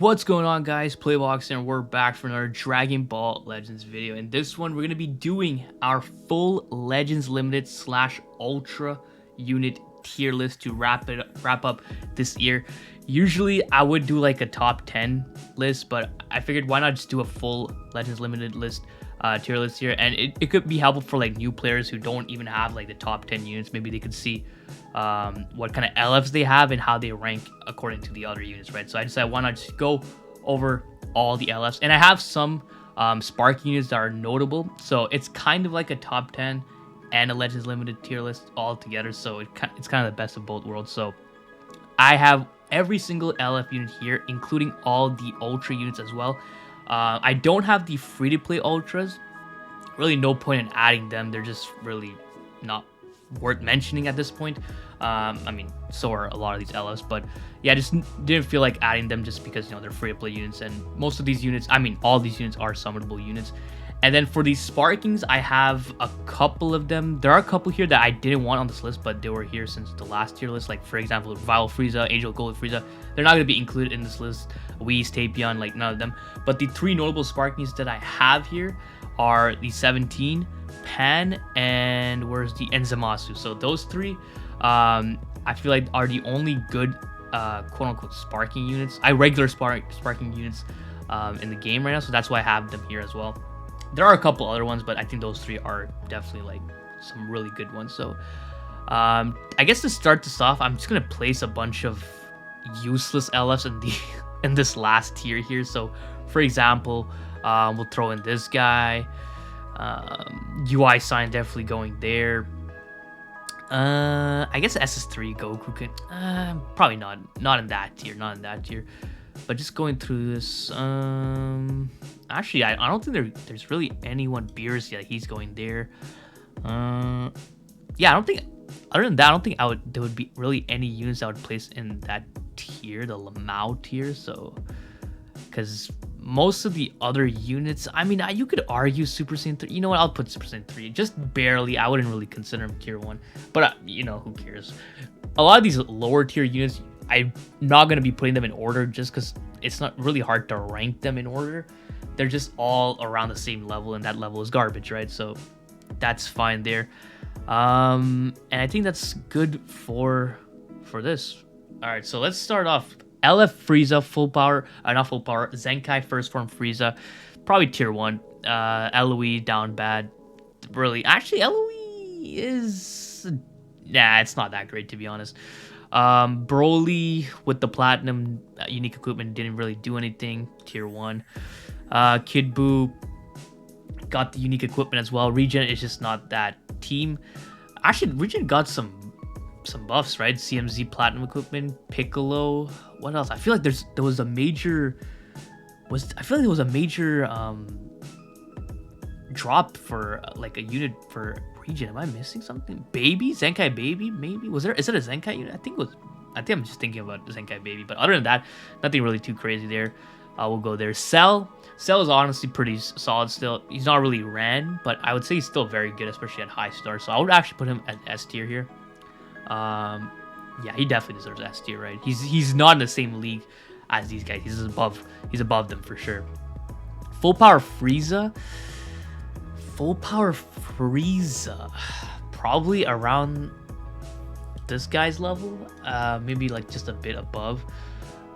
What's going on, guys? Playbox, and we're back for another Dragon Ball Legends video. In this one, we're going to be doing our full Legends Limited / Ultra unit tier list to wrap up this year. Usually I would do like a top 10 list, but I figured why not just do a full Legends Limited list tier list here, and it could be helpful for like new players who don't even have like the top 10 units. Maybe they could see what kind of LFs they have and how they rank according to the other units, right? So I decided why not just go over all the LFs, and I have some Spark units that are notable, so it's kind of like a top 10 and a Legends Limited tier list all together, so it's kind of the best of both worlds. So I have every single LF unit here, including all the Ultra units as well. I don't have the free-to-play Ultras. Really no point in adding them. They're just really not worth mentioning at this point. I mean, so are a lot of these LFs, but yeah, I just didn't feel like adding them just because, you know, they're free-to-play units, and most of these units, I mean, all these units are summonable units. And then for these Sparkings, I have a couple of them. There are a couple here that I didn't want on this list, but they were here since the last tier list. Like, for example, Revival Frieza, Angel Gold Frieza. They're not going to be included in this list. Whis, Tapion, like, none of them. But the three notable Sparkings that I have here are the 17, Pan, and where's the Styzmask. So those three, I feel like are the only good, quote-unquote, Sparking units. Regular Sparking units in the game right now, so that's why I have them here as well. There are a couple other ones, but I think those three are definitely like some really good ones. So I guess to start this off, I'm just gonna place a bunch of useless LFs in this last tier here. So for example, we'll throw in this guy. UI sign definitely going there. I guess SS3 Goku could probably not in that tier, but just going through this, actually I don't think there's really anyone Beers yet. He's going there. Yeah, I don't think, other than that, I don't think there would be really any units I would place in that tier, the Lamau tier. So because most of the other units, I mean, you could argue Super Saiyan 3. You know what? I'll put Super Saiyan 3. Just barely. I wouldn't really consider him tier 1. But, you know, who cares? A lot of these lower tier units, I'm not going to be putting them in order just because it's not really hard to rank them in order. They're just all around the same level, and that level is garbage, right? So that's fine there. And I think that's good for this. All right, so let's start off. LF Frieza, full power, not full power, Zenkai first form Frieza, probably tier 1. LOE down bad. Really, actually, LOE is, nah, it's not that great, to be honest. Broly with the platinum unique equipment didn't really do anything, tier 1. Kid Buu got the unique equipment as well. Regen is just not that team. Actually, Regen got some buffs, right? CMZ platinum equipment, Piccolo. What else? I feel like there was a major drop for like a unit for Regen. Am I missing something? Baby? Zenkai Baby? Maybe? Is it a Zenkai unit? I think I'm just thinking about Zenkai Baby. But other than that, nothing really too crazy there. We'll go there. Cell is honestly pretty solid still. He's not really ran, but I would say he's still very good, especially at high star. So I would actually put him at S tier here. Yeah, he definitely deserves S tier, right? He's not in the same league as these guys. He's above them for sure. Full power Frieza, probably around this guy's level, maybe like just a bit above.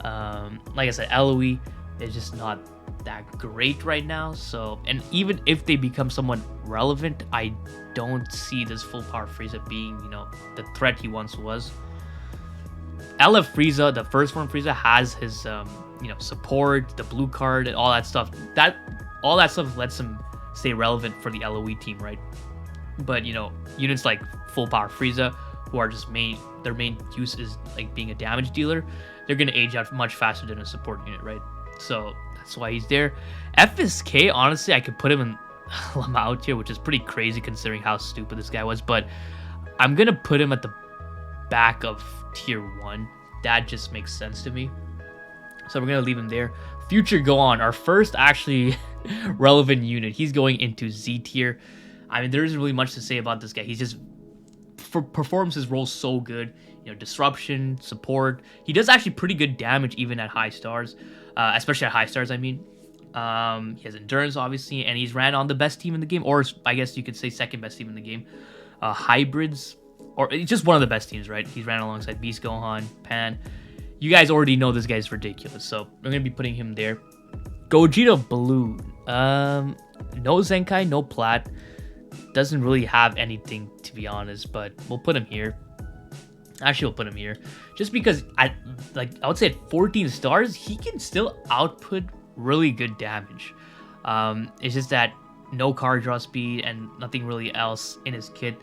Like I said, LOE is just not that great right now. So, and even if they become somewhat relevant, I don't see this full power Frieza being, you know, the threat he once was. LF Frieza, the first form Frieza, has his you know, support, the blue card, and all that stuff. All that stuff lets him stay relevant for the LOE team, right? But, you know, units like full power Frieza, who are just their main use is like being a damage dealer, they're gonna age out much faster than a support unit, right? So that's why he's there. FSK, honestly, I could put him in Lamau tier, which is pretty crazy considering how stupid this guy was, but I'm gonna put him at the back of tier 1. That just makes sense to me, so we're gonna leave him there. Future Gohan, our first actually relevant unit, he's going into Z tier. I mean, there isn't really much to say about this guy. He's just performs his role so good. You know, disruption, support. He does actually pretty good damage even at high stars, especially at high stars. I mean, he has endurance obviously, and he's ran on the best team in the game, or I guess you could say second best team in the game. Hybrids, or just one of the best teams, right? He's ran alongside Beast, Gohan, Pan. You guys already know this guy's ridiculous, so I'm gonna be putting him there. Gogeta Blue. No Zenkai, no Plat. Doesn't really have anything, to be honest, but we'll put him here. Actually, we'll put him here. Just because, I would say at 14 stars, he can still output really good damage. It's just that no card draw speed and nothing really else in his kit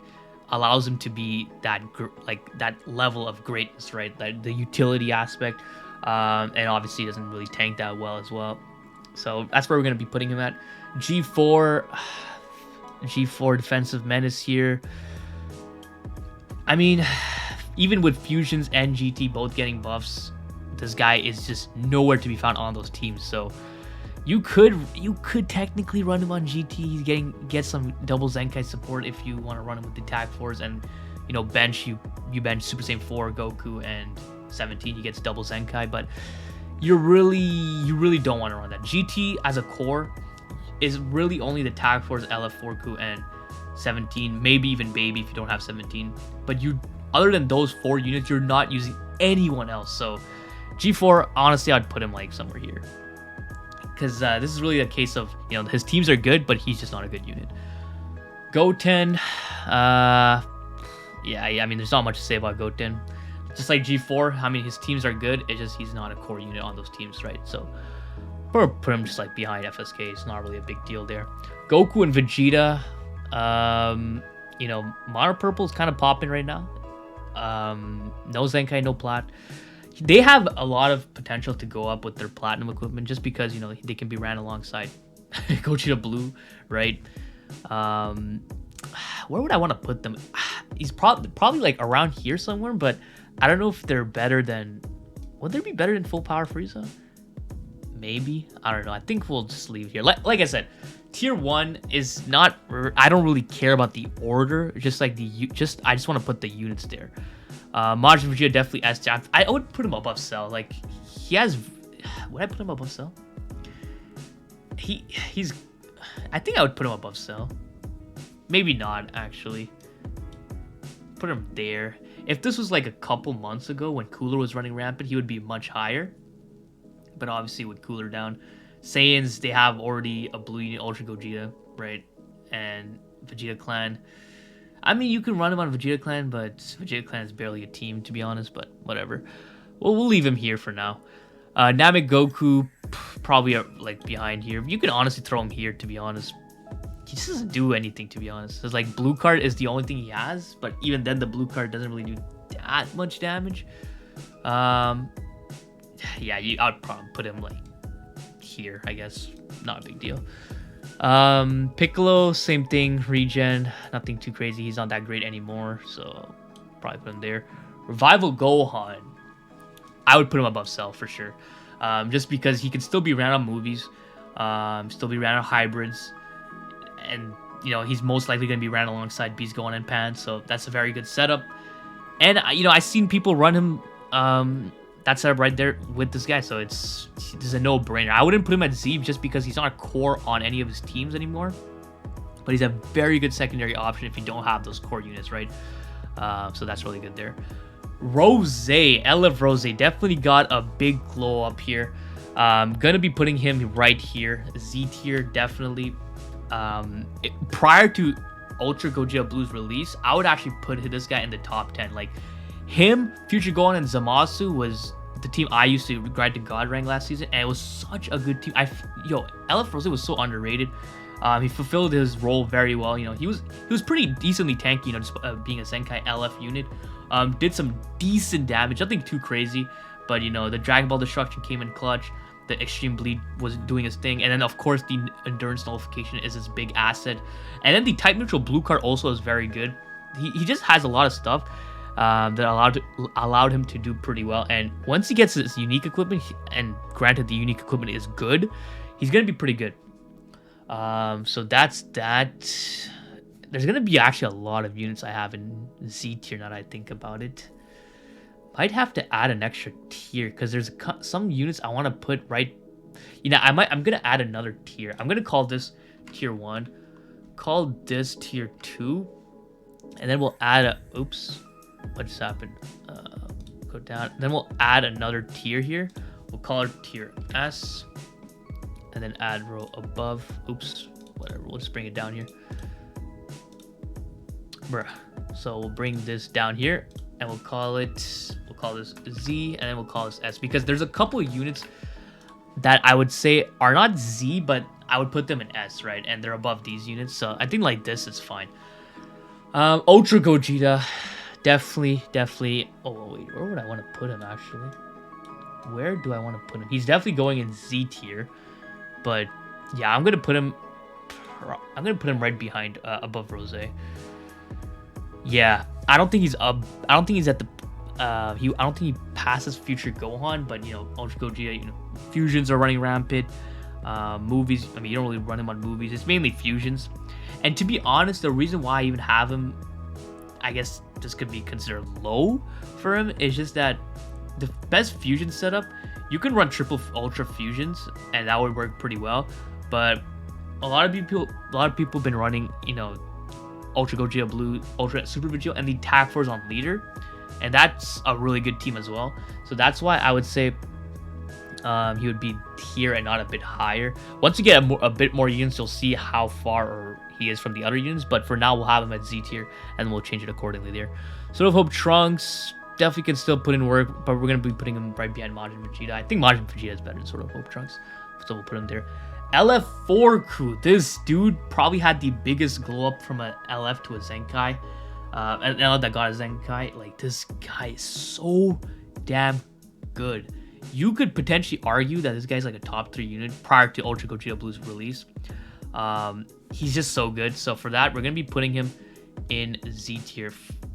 allows him to be that level of greatness, right? The utility aspect, and obviously doesn't really tank that well as well. So that's where we're going to be putting him at. G4 defensive menace here. I mean, even with fusions and GT both getting buffs, this guy is just nowhere to be found on those teams. So you could technically run him on GT. He's get some double Zenkai support if you want to run him with the Attack 4s, and you know, bench you bench Super Saiyan 4 Goku and 17, he gets double Zenkai, but you really don't want to run that. GT as a core is really only the Tag Force, LF Forku, and 17, maybe even Baby if you don't have 17. But other than those 4 units, you're not using anyone else. So G4, honestly, I'd put him like somewhere here, because this is really a case of, you know, his teams are good, but he's just not a good unit. Goten, yeah, I mean, there's not much to say about Goten. Just like G4, I mean, his teams are good. It's just he's not a core unit on those teams, right? So put him just like behind FSK. It's not really a big deal there. Goku and Vegeta, you know, Mono Purple is kind of popping right now. No Zenkai, no Plat. They have a lot of potential to go up with their platinum equipment, just because, you know, they can be ran alongside Gogeta Blue, right? Where would I want to put them? He's probably like around here somewhere, but I don't know if they're better than... Would they be better than Full Power Frieza? Maybe. I don't know. I think we'll just leave here. Like I said, tier 1 is not... I don't really care about the order. Just like I just want to put the units there. Majin Vegeta definitely S tier. I would put him above Cell. Like, he has... Would I put him above Cell? He's... I think I would put him above Cell. Maybe not, actually. Put him there. If this was like a couple months ago when Cooler was running rampant, he would be much higher. But obviously with Cooler down, Saiyans, they have already a Blue Unit Ultra Gogeta, right? And Vegeta Clan. I mean, you can run him on Vegeta Clan, but Vegeta Clan is barely a team, to be honest, but whatever. Well, we'll leave him here for now. Namek Goku, probably like behind here. You can honestly throw him here, to be honest. He just doesn't do anything, to be honest. It's like blue card is the only thing he has, but even then the blue card doesn't really do that much damage. Yeah, I'd probably put him like here, I guess. Not a big deal. Piccolo, same thing, regen, nothing too crazy. He's not that great anymore, so probably put him there. Revival Gohan, I would put him above Cell for sure. Just because he can still be ran on movies, still be ran on hybrids. And, you know, he's most likely going to be ran alongside Beast, Gohan, and Pan, so that's a very good setup. And, you know, I've seen people run him, that setup right there with this guy, so it's a no-brainer. I wouldn't put him at Z just because he's not a core on any of his teams anymore. But he's a very good secondary option if you don't have those core units, right? So that's really good there. Rose, LF Rose, definitely got a big glow up here. Gonna be putting him right here. Z tier, definitely. Prior to Ultra Gogeta Blue's release, I would actually put this guy in the top 10. Like him, Future Gohan, and Zamasu was the team I used to grind to God rank last season, and it was such a good team. LF Rose was so underrated. He fulfilled his role very well. You know, he was pretty decently tanky. You know, just being a Zenkai LF unit. Did some decent damage, nothing too crazy, but you know, the Dragon Ball Destruction came in clutch. The Extreme Bleed was doing his thing, and then of course the Endurance Nullification is his big asset, and then the Type Neutral Blue card also is very good. He just has a lot of stuff that allowed him to do pretty well, and once he gets his unique equipment, and granted the unique equipment is good, he's gonna be pretty good. So that's that. there's gonna be actually a lot of units I have in Z tier now that I think about it. Might have to add an extra tier because there's some units I want to put right. You know, I'm gonna add another tier. I'm gonna call this tier 1, call this tier 2, and then we'll add a. Oops, what just happened? Go down. Then we'll add another tier here. We'll call it tier S, and then add row above. Oops, whatever. We'll just bring it down here. Bruh. So we'll bring this down here, and we'll call this Z, and then we'll call this S, because there's a couple of units that I would say are not Z, but I would put them in S, right? And they're above these units, so I think like this is fine. Ultra Gogeta, definitely. Oh wait, where would I want to put him actually? Where do I want to put him? He's definitely going in Z tier, but yeah, I'm gonna put him right behind, above Rose. Yeah, I don't think he's up. I don't think he's at the. I don't think he passes future Gohan, but you know, Ultra Gogeta, you know, fusions are running rampant. Movies, I mean, you don't really run him on movies. It's mainly fusions. And to be honest, the reason why I even have him, I guess this could be considered low for him, is just that the best fusion setup, you can run triple ultra fusions, and that would work pretty well. But a lot of people have been running, you know, Ultra Gogeta Blue, Ultra Super Vegeta, and the Tag Force on leader, and that's a really good team as well. So that's why I would say he would be here and not a bit higher. Once you get a bit more units, you'll see how far he is from the other units. But for now, we'll have him at Z tier, and then we'll change it accordingly there. Sword of Hope Trunks definitely can still put in work, but we're gonna be putting him right behind Majin Vegeta. I think Majin Vegeta is better than Sword of Hope Trunks, so we'll put him there. LF4 crew. This dude probably had the biggest glow up from a LF to a Zenkai. And LF that got a Zenkai. Like, this guy is so damn good. You could potentially argue that this guy's like a top 3 unit prior to Ultra Gogeta Blue's release. He's just so good. So for that, we're going to be putting him in Z tier.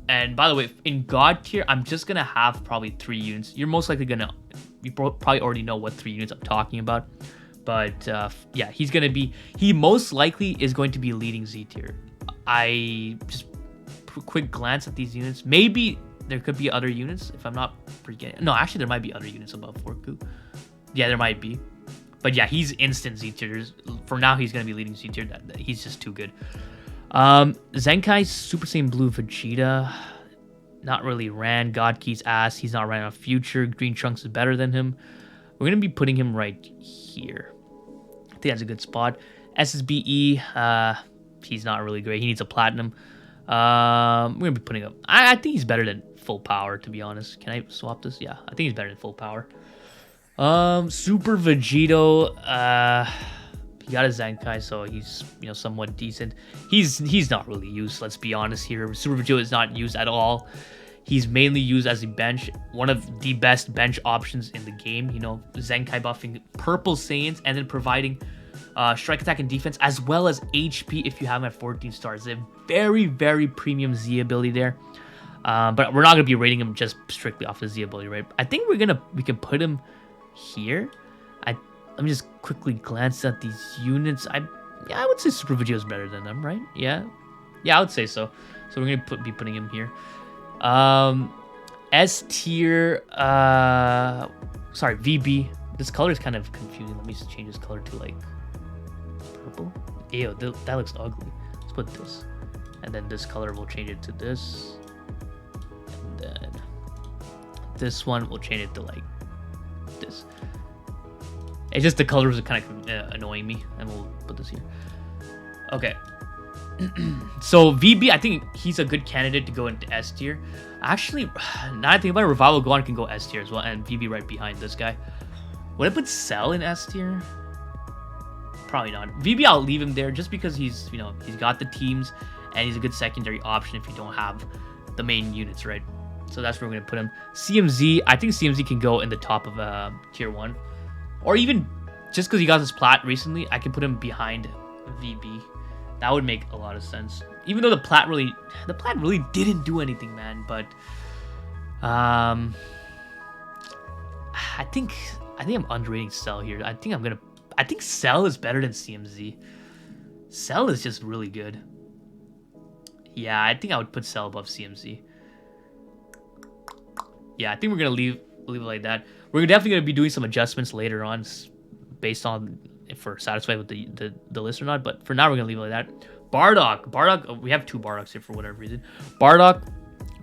And by the way, in God tier, I'm just going to have probably 3 units. You're most likely going to... You probably already know what 3 units I'm talking about. But yeah, he most likely is going to be leading Z tier. I just quick glance at these units. Maybe there could be other units if I'm not forgetting. No, actually there might be other units above Forku. Yeah, there might be. But yeah, he's instant Z tier. For now, he's going to be leading Z tier. He's just too good. Zenkai Super Saiyan Blue Vegeta. Not really ran. God Key's ass. He's not running on future. Green Trunks is better than him. We're going to be putting him right here. I think that's a good spot. SSBE, he's not really great. He needs a platinum. We're going to be putting him... I think he's better than full power, to be honest. Can I swap this? Yeah, I think he's better than full power. Super Vegito, he got a Zenkai, so he's, you know, somewhat decent. He's not really used, let's be honest here. Super Vegito is not used at all. He's mainly used as a bench, one of the best bench options in the game. You know, Zenkai buffing purple Saiyans and then providing strike attack and defense, as well as HP if you have him at 14 stars. A very, very premium Z ability there. But we're not going to be rating him just strictly off the Z ability, right? I think we can put him here. Let me just quickly glance at these units. I would say Super Vegeta is better than them, right? Yeah, I would say so. So we're going to be putting him here. S tier, sorry, VB. This color is kind of confusing. Let me just change this color to like purple. Ew, that looks ugly. Let's put this, and then this color we'll change it to this, and then this one we'll change it to like this. It's just the colors are kind of annoying me, and we'll put this here. Okay. So VB, I think he's a good candidate to go into S tier. Actually, now I think about it, Revival Gohan can go S tier as well, and VB right behind this guy. Would I put Cell in S tier? Probably not. VB, I'll leave him there just because he's, you know, he's got the teams, and he's a good secondary option if you don't have the main units, right? So that's where we're gonna put him. CMZ, I think CMZ can go in the top of tier 1, or even just because he got his plat recently, I can put him behind VB. That would make a lot of sense. Even though the plat really didn't do anything, man. But I think I'm underrating Cell here. I think Cell is better than CMZ. Cell is just really good. Yeah, I think I would put Cell above CMC. Yeah, I think we're gonna leave it like that. We're definitely gonna be doing some adjustments later on, based on if we're satisfied with the list or not. But for now, we're gonna leave it like that. Bardock, we have two Bardocks here for whatever reason. Bardock,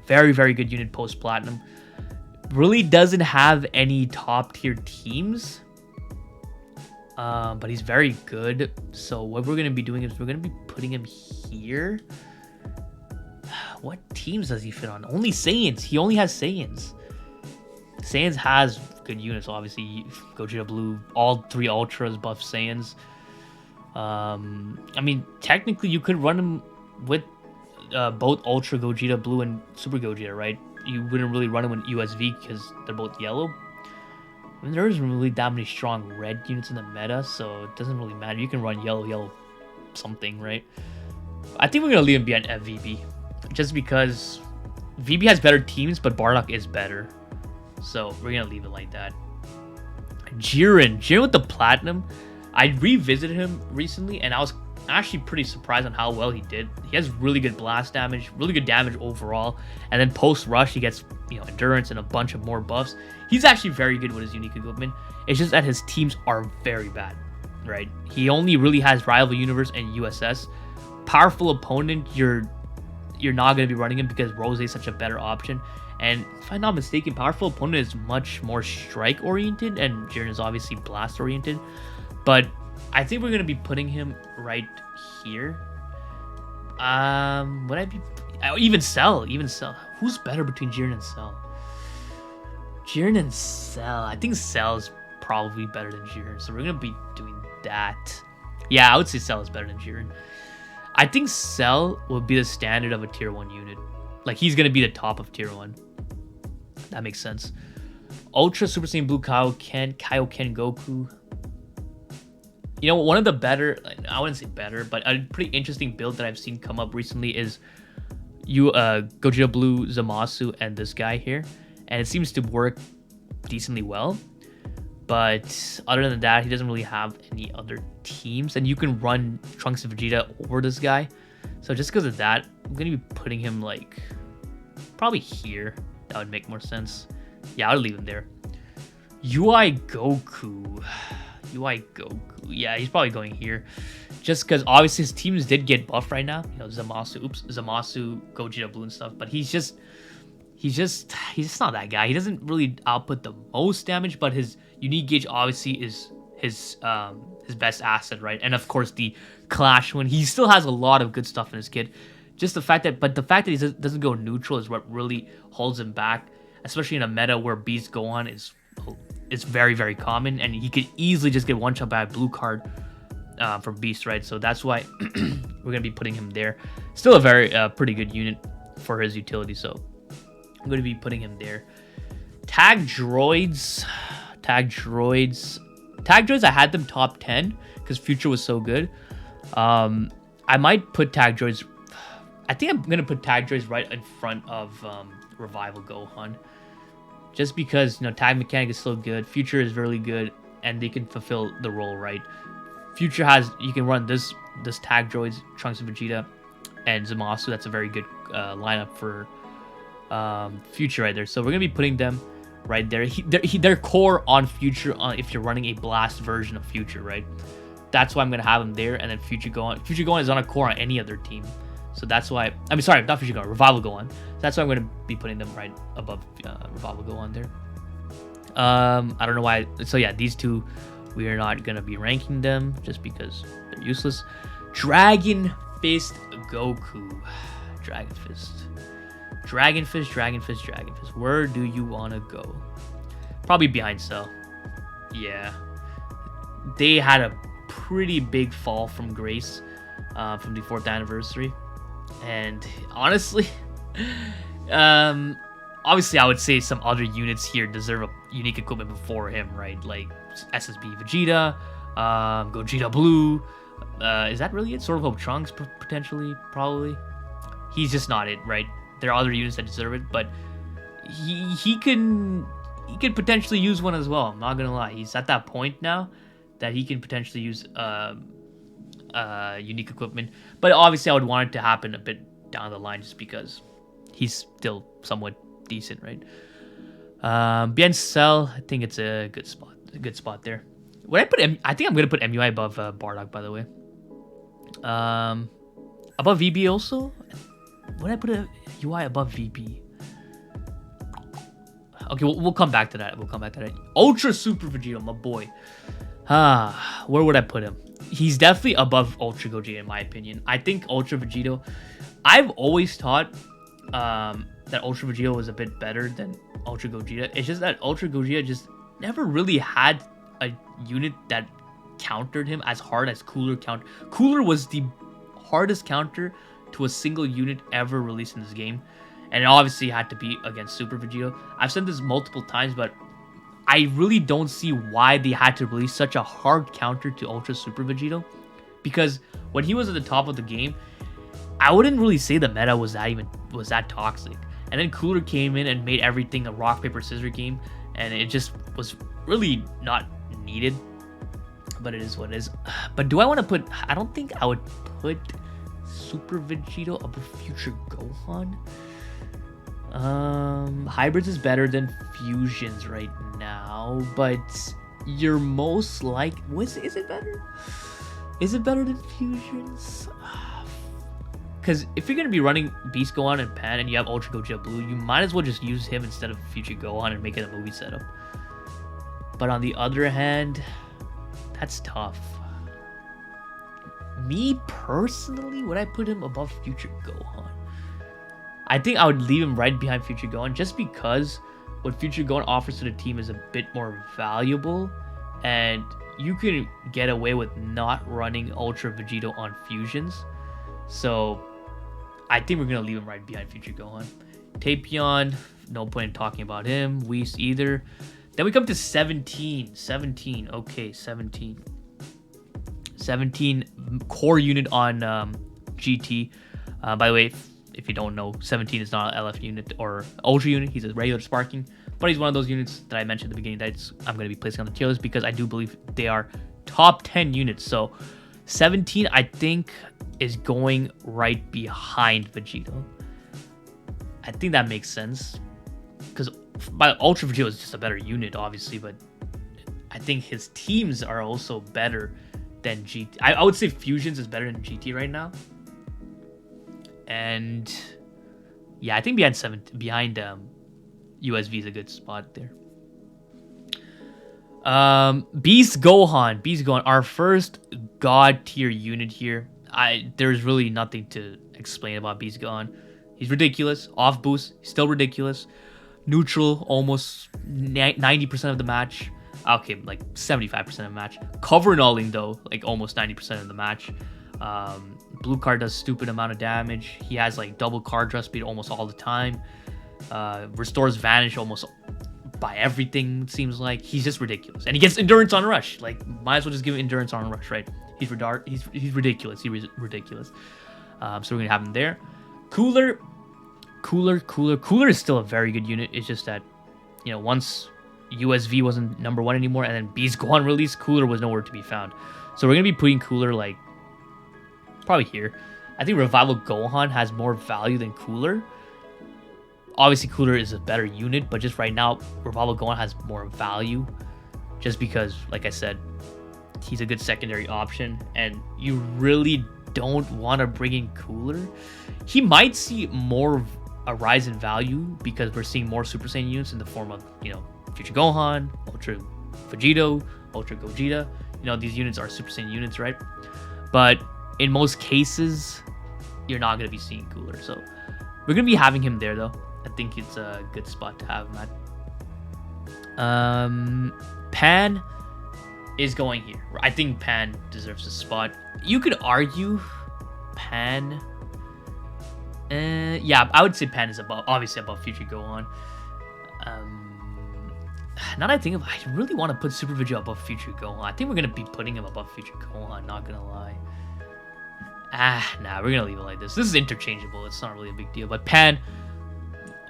very very good unit post platinum. Really doesn't have any top tier teams, but he's very good. So what we're gonna be doing is we're gonna be putting him here. What teams does he fit on? Only Saiyans. He only has Saiyans. Saiyans has good units, obviously. Gogeta Blue, all 3 Ultras buff Saiyans. I mean, technically, you could run him with both Ultra Gogeta Blue and Super Gogeta, right? You wouldn't really run him with USV because they're both yellow. I mean, there isn't really that many strong red units in the meta, so it doesn't really matter. You can run yellow something, right? I think we're going to leave him behind FVB. Just because VB has better teams, but Bardock is better. So we're going to leave it like that. Jiren with the platinum. I revisited him recently, and I was actually pretty surprised on how well he did. He has really good blast damage, really good damage overall. And then post rush, he gets, you know, endurance and a bunch of more buffs. He's actually very good with his unique equipment. It's just that his teams are very bad, right? He only really has Rival Universe and USS. Powerful opponent, you're not going to be running him because Rose is such a better option. And if I'm not mistaken, powerful opponent is much more strike oriented, and Jiren is obviously blast oriented. But I think we're going to be putting him right here. Would I be even Cell? Who's better between Jiren and Cell? Jiren and Cell. I think Cell is probably better than Jiren, so we're going to be doing that. Yeah, I would say Cell is better than Jiren. I think Cell will be the standard of a tier 1 unit. Like, he's going to be the top of tier 1. That makes sense. Ultra Super Saiyan Blue Kaioken Goku. You know, one of the better, I wouldn't say better, but a pretty interesting build that I've seen come up recently is Gogeta Blue Zamasu and this guy here. And it seems to work decently well. But other than that, he doesn't really have any other teams. And you can run Trunks and Vegeta over this guy. So just because of that, I'm going to be putting him like probably here. That would make more sense. Yeah, I'll leave him there. UI Goku. Yeah, he's probably going here. Just because obviously his teams did get buffed right now. You know, Zamasu, Gogeta Blue and stuff. But he's just not that guy. He doesn't really output the most damage, but his unique gauge obviously is his best asset, right? And of course the Clash one. He still has a lot of good stuff in his kit. Just the fact that he doesn't go neutral is what really holds him back, especially in a meta where Beast Gohan is very very common, and he could easily just get one shot by a blue card from Beast, right? So that's why we're gonna be putting him there. Still a very pretty good unit for his utility, so I'm going to be putting him there. Tag droids. I had them top 10 because Future was so good. I might put tag droids. I think I'm going to put tag droids right in front of Revival Gohan. Just because, you know, tag mechanic is so good. Future is really good, and they can fulfill the role, right? Future you can run this tag droids, Trunks and Vegeta, and Zamasu. That's a very good lineup for Future right there. So we're gonna be putting them right there. They're core on Future if you're running a blast version of Future, right? That's why I'm gonna have them there. And then Future Gohan is on a core on any other team, so that's why. I mean, sorry, not Future Gohan, Revival Gohan. So that's why I'm gonna be putting them right above Revival Gohan there. I don't know why. So yeah, these two we are not gonna be ranking them just because they're useless. Dragon Fist Goku. Dragon Fist. Where do you want to go? Probably behind Cell. Yeah. They had a pretty big fall from grace from the 4th anniversary. And honestly, obviously I would say some other units here deserve a unique equipment before him, right? Like SSB Vegeta, Gogeta Blue. Is that really it? Sword of Hope Trunks, potentially, probably. He's just not it, right? There are other units that deserve it, but he could potentially use one as well. I'm not gonna lie. He's at that point now that he can potentially use unique equipment. But obviously, I would want it to happen a bit down the line just because he's still somewhat decent, right? Bien Cell, I think it's a good spot. A good spot there. Would I put I think I'm gonna put MUI above Bardock, by the way. Above VB also. Would I put a UI above VB? Okay, we'll come back to that. Ultra Super Vegito, my boy. Where would I put him? He's definitely above Ultra Gogeta in my opinion. I think Ultra Vegito. I've always thought that Ultra Vegito was a bit better than Ultra Gogeta. It's just that Ultra Gogeta just never really had a unit that countered him as hard as Cooler counter. Cooler was the hardest counter to a single unit ever released in this game, and it obviously had to be against Super Vegito. I've said this multiple times, but I really don't see why they had to release such a hard counter to Ultra Super Vegito, because when he was at the top of the game, I wouldn't really say the meta was that toxic. And then Cooler came in and made everything a rock paper scissors game, and it just was really not needed. But it is what it is. But do I want to put? I don't think I would put Super Vegito above Future Gohan. Hybrids is better than fusions right now, but you're most like is it better? Is it better than fusions? Because if you're gonna be running Beast Gohan and Pan and you have Ultra Gogeta Blue, you might as well just use him instead of Future Gohan and make it a movie setup. But on the other hand, that's tough. Me personally, would I put him above Future Gohan? I think I would leave him right behind Future Gohan just because what Future Gohan offers to the team is a bit more valuable, and you can get away with not running Ultra Vegito on fusions. So I think we're going to leave him right behind Future Gohan. Tapion, no point in talking about him. Whis either. Then we come to 17. 17. Okay, 17. 17 core unit on GT. By the way, if you don't know, 17 is not an LF unit or Ultra unit. He's a regular sparking. But he's one of those units that I mentioned at the beginning that I'm going to be placing on the tier list because I do believe they are top 10 units. So 17, I think, is going right behind Vegito. I think that makes sense. Because Ultra Vegito is just a better unit, obviously. But I think his teams are also better than GT. I would say Fusions is better than GT right now. And yeah, I think behind USV is a good spot there. Beast Gohan, our first god tier unit here. There's really nothing to explain about Beast Gohan. He's ridiculous. Off boost, still ridiculous. Neutral, almost 90% of the match. Okay, like 75% of the match. Cover nulling though, like almost 90% of the match. Blue card does stupid amount of damage. He has like double card draw speed almost all the time. Restores vanish almost by everything, it seems like. He's just ridiculous. And he gets endurance on rush. Like, might as well just give him endurance on rush, right? He's ridiculous. He's ridiculous. So we're gonna have him there. Cooler is still a very good unit. It's just that, you know, once USV wasn't number 1 anymore and then Beast Gohan released, Cooler was nowhere to be found. So we're gonna be putting Cooler like probably here. I think Revival Gohan has more value than Cooler. Obviously, Cooler is a better unit, but just right now, Revival Gohan has more value. Just because, like I said, he's a good secondary option, and you really don't want to bring in Cooler. He might see more of a rise in value because we're seeing more Super Saiyan units in the form of, you know, Future Gohan, Ultra Vegito, Ultra Gogeta. You know, these units are Super Saiyan units, right? But in most cases, you're not going to be seeing Cooler. So we're going to be having him there, though. I think it's a good spot to have him at. Pan is going here. I think Pan deserves a spot. You could argue Pan. Yeah, I would say Pan is obviously above Future Gohan. Now that I think of it, I really want to put Super Vegeta above Future Gohan. I think we're going to be putting him above Future Gohan, not going to lie. Nah, we're going to leave it like this. This is interchangeable. It's not really a big deal. But Pan,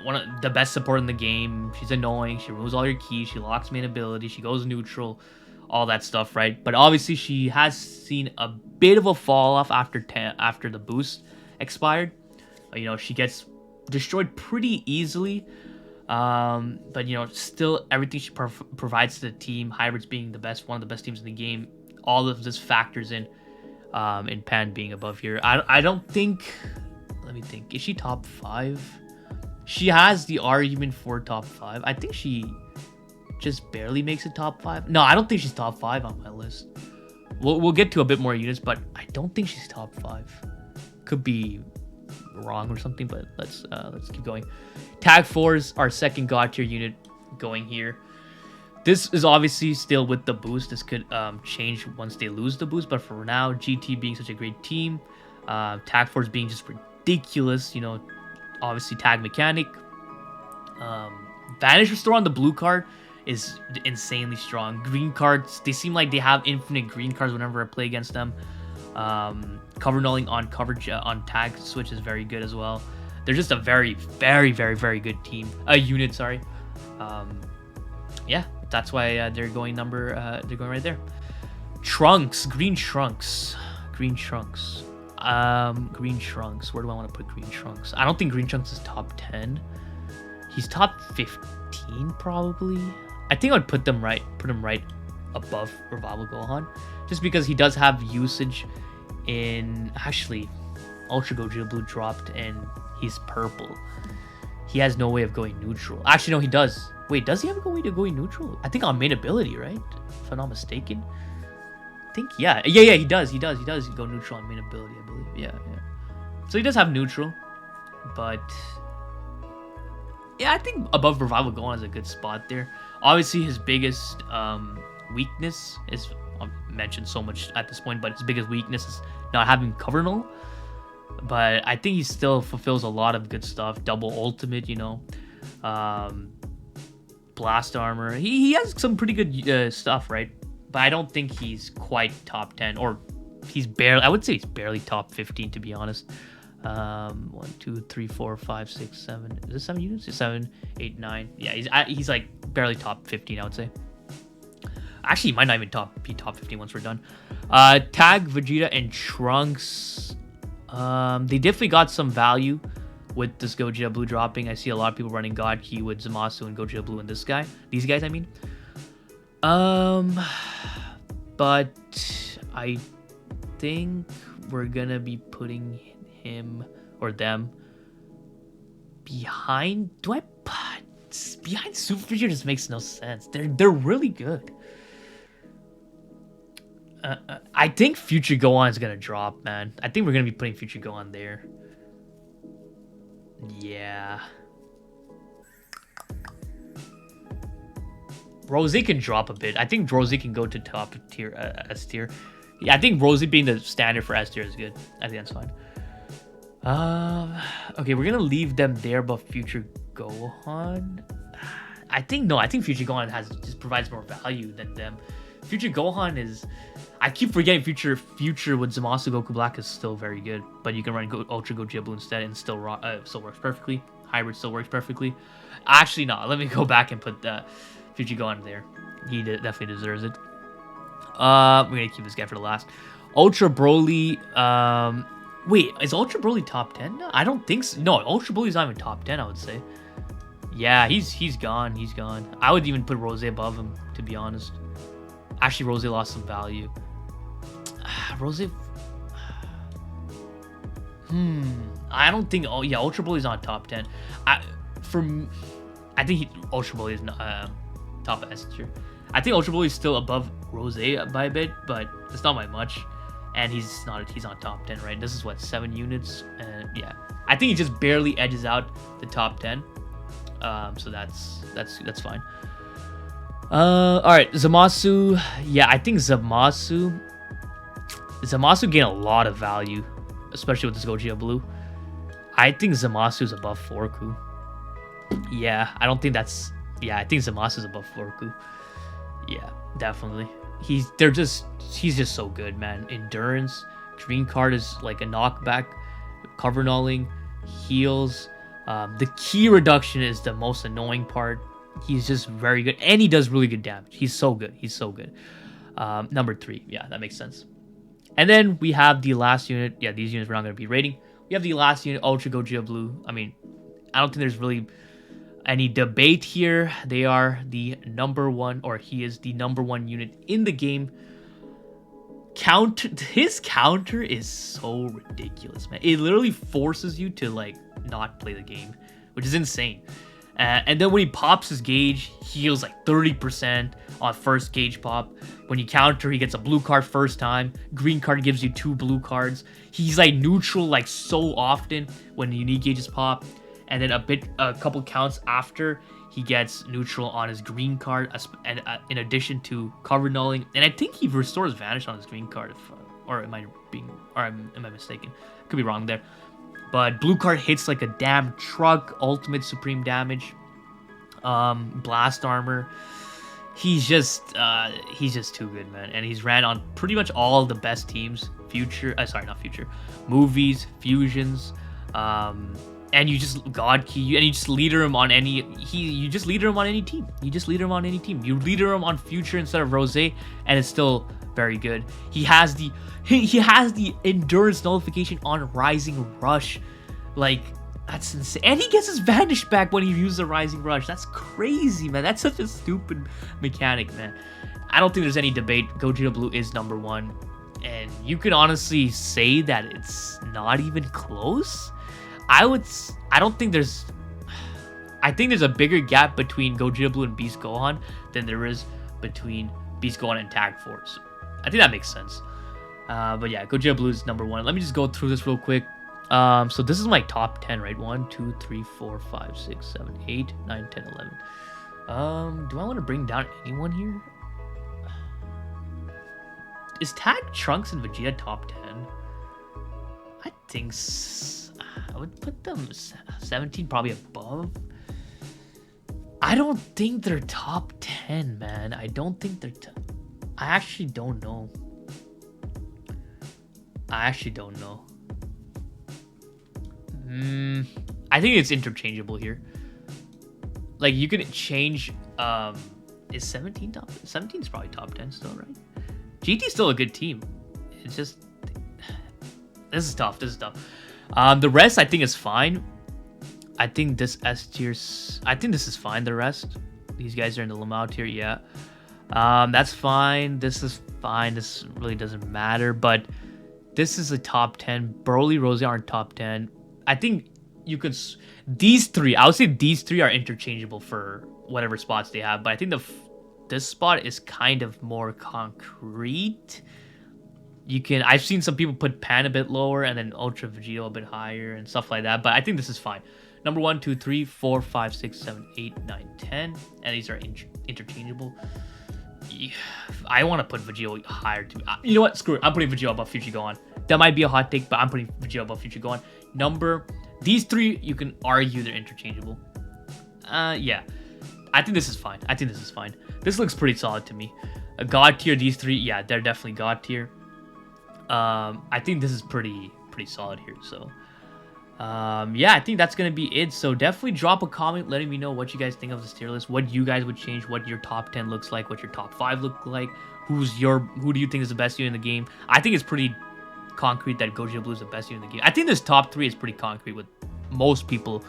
one of the best support in the game. She's annoying. She removes all your keys. She locks main ability. She goes neutral. All that stuff, right? But obviously, she has seen a bit of a fall off after the boost expired. You know, she gets destroyed pretty easily. But you know, still everything she provides to the team, Hybrids being one of the best teams in the game, all of this factors in Pan being above here. I don't think. Let me think. Is she top 5? She has the argument for top 5. I think she just barely makes it top 5. No, I don't think she's top 5 on my list. We'll get to a bit more units, but I don't think she's top 5. Could be wrong or something, but let's keep going. Tag 4 is our second god tier unit going here. This is obviously still with the boost. This could change once they lose the boost, but for now, GT being such a great team, Tag Force being just ridiculous, you know, obviously tag mechanic. Vanish Restore on the blue card is insanely strong. Green cards, they seem like they have infinite green cards whenever I play against them. Cover nulling on coverage on tag switch is very good as well. They're just a very, very, very, very good team. Unit, sorry. Yeah, that's why they're going they're going right there. Trunks, green trunks, green trunks. Green trunks. Where do I want to put green trunks? I don't think green trunks is top 10. He's top 15 probably. I think I'd put him right above Revival Gohan, just because he does have usage in actually Ultra Gogeta Blue dropped and he's purple. He has no way of going neutral. Actually, no, he does. Wait, does he have a way to going neutral? I think on main ability, right? If I'm not mistaken. I think, yeah, he does. He does go neutral on main ability, I believe. Yeah. So he does have neutral, but yeah, I think above Revival Gohan is a good spot there. Obviously, his biggest weakness is, I've mentioned so much at this point, but his biggest weakness is not having cover null. But I think he still fulfills a lot of good stuff. Double ultimate, you know. Blast armor. He has some pretty good stuff, right? But I don't think he's quite top 10, or he's barely, I would say he's barely top 15, to be honest. 1, 2, 3, 4, 5, 6, 7. Is this 7 units? 7, 8, 9. Yeah, he's like barely top 15, I would say. Actually, he might not even be top 15 once we're done. Tag, Vegeta, and Trunks. They definitely got some value with this Gogeta Blue dropping. I see a lot of people running God Key with Zamasu and Gogeta Blue and these guys, I mean. But I think we're gonna be putting him or them behind. Behind Super Vegeta? Just makes no sense. They're really good. I think Future Gohan is gonna drop, man. I think we're gonna be putting Future Gohan there. Yeah. Rose can drop a bit. I think Rose can go to top tier, S tier. Yeah, I think Rose being the standard for S tier is good. I think that's fine. Okay, we're gonna leave them there, but Future Gohan. I think Future Gohan just provides more value than them. Future Gohan is, I keep forgetting Future with Zamasu Goku Black is still very good, but you can run Ultra Gogeta Blue instead and still works perfectly. Hybrid still works perfectly. Actually, no. Let me go back and put the Future Gohan there. He definitely deserves it. We're gonna keep this guy for the last. Ultra Broly. Wait, is Ultra Broly top 10 now? I don't think so. No, Ultra Broly's not even top 10, I would say. Yeah, he's gone. He's gone. I would even put Rose above him, to be honest. Actually, Rose lost some value. Rose. I don't think. Oh yeah, Ultra Broly's not top 10. I think Ultra Broly is not top S tier. I think Ultra Broly is still above Rose by a bit, but it's not by much. And he's not top 10, right? This is what, 7 units, and yeah, I think he just barely edges out the top 10. So that's fine. All right, Zamasu. Yeah, I think Zamasu gained a lot of value, especially with this Gogeta Blue. I think Zamasu is above Forku. Yeah, I don't think that's. Yeah, I think Zamasu is above Forku. Yeah, definitely. He's just so good, man. Endurance, green card is like a knockback, cover nulling, heals. The key reduction is the most annoying part. He's just very good, and he does really good damage. He's so good. Number 3. Yeah, that makes sense. And then we have the last unit. Yeah, these units we're not going to be rating. We We have the last unit, Ultra Gogeta Blue. I mean, I don't think there's really any debate here. They are the number one, or he is the number one unit in the game. His counter is so ridiculous, man. It literally forces you to like not play the game, which is insane. And then when he pops his gauge, he heals like 30% on first gauge pop. When you counter, he gets a blue card first time. Green card gives you 2 blue cards. He's like neutral like so often when the unique gauges pop. And then a couple counts after, he gets neutral on his green card, and in addition to cover nulling. And I think he restores vanish on his green card. Am I mistaken? Could be wrong there. But blue card hits like a damn truck. Ultimate supreme damage. Blast armor. He's just too good, man. And he's ran on pretty much all the best teams. Movies, fusions. And you just God key, and you just leader him on any. You just leader him on any team. You leader him on Future instead of Rose, and it's still very good. He has the endurance nullification on Rising Rush, like that's insane. And he gets his vanish back when he uses the Rising Rush. That's crazy, man. That's such a stupid mechanic, man. I don't think there's any debate. Gogeta Blue is number one, and you can honestly say that it's not even close. I think there's a bigger gap between Gogeta Blue and Beast Gohan than there is between Beast Gohan and Tag Force. I think that makes sense. But yeah, Gogeta Blue is number one. Let me just go through this real quick. So this is my top 10, right? 1, 2, 3, 4, 5, 6, 7, 8, 9, 10, 11. Do I want to bring down anyone here? Is Tag Trunks and Vegeta top 10? I think I would put them 17 probably above. I don't think they're top 10, man. I don't think they're I actually don't know. I think it's interchangeable here. Like you could change is 17 top 17 is probably top 10 still, right? GT's still a good team. It's just this is tough. The rest I think is fine. I think this S tier's. I think this is fine. The rest, these guys are in the Lamau tier. Yeah, that's fine. This is fine. This really doesn't matter. But this is a top 10. Broly, Rose aren't top 10. I think you could. These three. I would say these three are interchangeable for whatever spots they have. But I think this spot is kind of more concrete. I've seen some people put Pan a bit lower and then Ultra Vegeta a bit higher and stuff like that, but I think this is fine. Number 1, 2, 3, 4, 5, 6, 7, 8, 9, 10, and these are interchangeable. Yeah, I want to put Vegeta higher too. You know what? Screw it. I'm putting Vegeta above Future Gohan. That might be a hot take, but I'm putting Vegeta above Future Gohan. These three, you can argue they're interchangeable. Yeah. I think this is fine. This looks pretty solid to me. A God tier, these three, yeah, they're definitely God tier. I think this is pretty solid here. So, yeah, I think that's gonna be it. So definitely drop a comment letting me know what you guys think of this tier list, what you guys would change, what your top 10 looks like, what your top 5 look like, who do you think is the best unit in the game. I think it's pretty concrete that Gogeta Blue is the best unit in the game. I think this top 3 is pretty concrete with most people.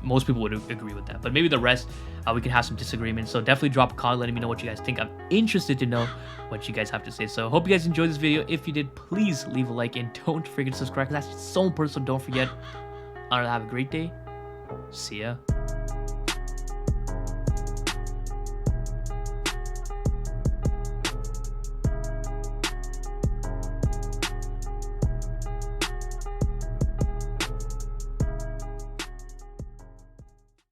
Most people would agree with that, but maybe the rest we can have some disagreements. So definitely drop a comment letting me know what you guys think. I'm interested to know what you guys have to say. So hope you guys enjoyed this video. If you did, please leave a like and don't forget to subscribe, because that's so important. So don't forget. Have a great day. See ya.